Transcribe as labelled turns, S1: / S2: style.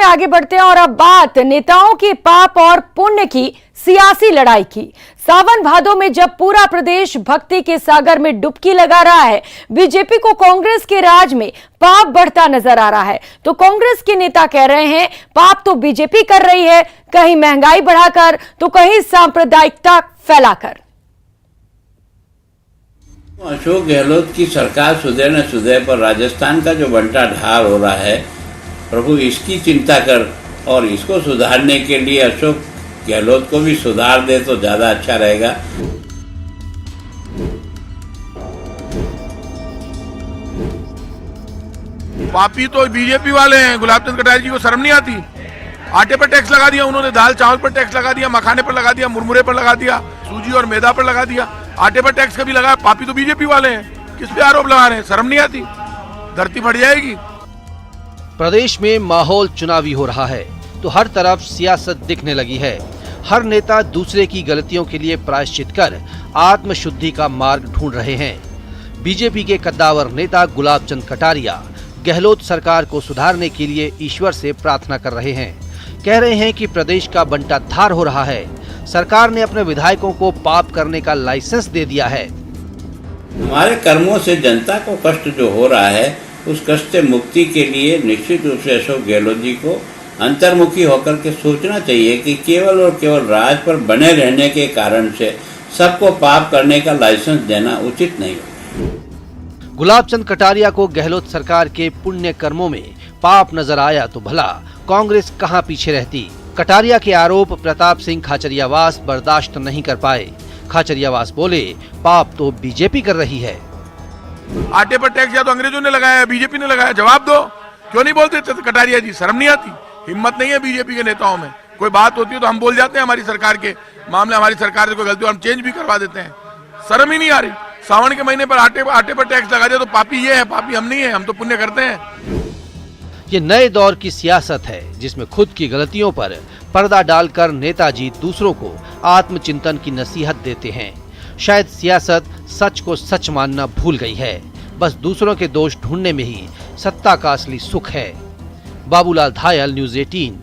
S1: में आगे बढ़ते हैं और अब बात नेताओं के पाप और पुण्य की सियासी लड़ाई की। सावन भादों में जब पूरा प्रदेश भक्ति के सागर में डुबकी लगा रहा है, बीजेपी को कांग्रेस के राज में पाप बढ़ता नजर आ रहा है। तो कांग्रेस के नेता कह रहे हैं पाप तो बीजेपी कर रही है, कहीं महंगाई बढ़ाकर तो कहीं सांप्रदायिकता फैलाकर।
S2: अशोक गहलोत की सरकार सुधे न सुधे पर राजस्थान का जो बंटा ढार हो रहा है, प्रभु इसकी चिंता कर और इसको सुधारने के लिए अशोक गहलोत को भी सुधार दे तो ज्यादा अच्छा रहेगा।
S3: पापी तो बीजेपी वाले हैं। गुलाब चंद कटारिया जी को शर्म नहीं आती? आटे पर टैक्स लगा दिया उन्होंने, दाल चावल पर टैक्स लगा दिया, मखाने पर लगा दिया, मुरमुरे पर लगा दिया, सूजी और मैदा पर लगा दिया, आटे पर टैक्स कभी लगा। पापी तो बीजेपी वाले हैं। किस पे आरोप लगा रहे हैं? शर्म नहीं आती? धरती फट जाएगी।
S4: प्रदेश में माहौल चुनावी हो रहा है तो हर तरफ सियासत दिखने लगी है। हर नेता दूसरे की गलतियों के लिए प्रायश्चित कर आत्मशुद्धि का मार्ग ढूंढ रहे हैं। बीजेपी के कद्दावर नेता गुलाब चंद कटारिया गहलोत सरकार को सुधारने के लिए ईश्वर से प्रार्थना कर रहे हैं। कह रहे हैं कि प्रदेश का बंटा धार हो रहा है, सरकार ने अपने विधायकों को पाप करने का लाइसेंस दे दिया है।
S2: हमारे कर्मों से जनता को कष्ट जो हो रहा है, उस कष्ट से मुक्ति के लिए निश्चित रूप से अशोक गहलोत जी को अंतर्मुखी होकर के सोचना चाहिए कि केवल और केवल राज पर बने रहने के कारण से सबको पाप करने का लाइसेंस देना उचित नहीं होगा।
S4: गुलाब चंद कटारिया को गहलोत सरकार के पुण्य कर्मों में पाप नजर आया तो भला कांग्रेस कहां पीछे रहती। कटारिया के आरोप प्रताप सिंह खाचरियावास बर्दाश्त नहीं कर पाए। खाचरियावास बोले पाप तो बीजेपी कर रही है।
S3: आटे पर टैक्स या तो अंग्रेजों ने लगाया, बीजेपी ने लगाया। जवाब दो, क्यों नहीं बोलते कटारिया जी? शर्म नहीं आती? हिम्मत नहीं है बीजेपी के नेताओं में? कोई बात होती है तो हम बोल जाते हैं, हमारी सरकार के मामले, हमारी सरकार से कोई गलती हो हम चेंज भी करवा देते हैं। शर्म ही नहीं आ रही? सावन के महीने पर आटे पर टैक्स लगा दिया तो पापी ये है, पापी हम नहीं है, हम तो पुण्य करते हैं।
S4: ये नए दौर की सियासत है जिसमें खुद की गलतियों पर पर्दा डालकर नेताजी दूसरों को आत्मचिंतन की नसीहत देते हैं। शायद सियासत सच को सच मानना भूल गई है, बस दूसरों के दोष ढूंढने में ही सत्ता का असली सुख है। बाबूलाल धायल, न्यूज़ 18,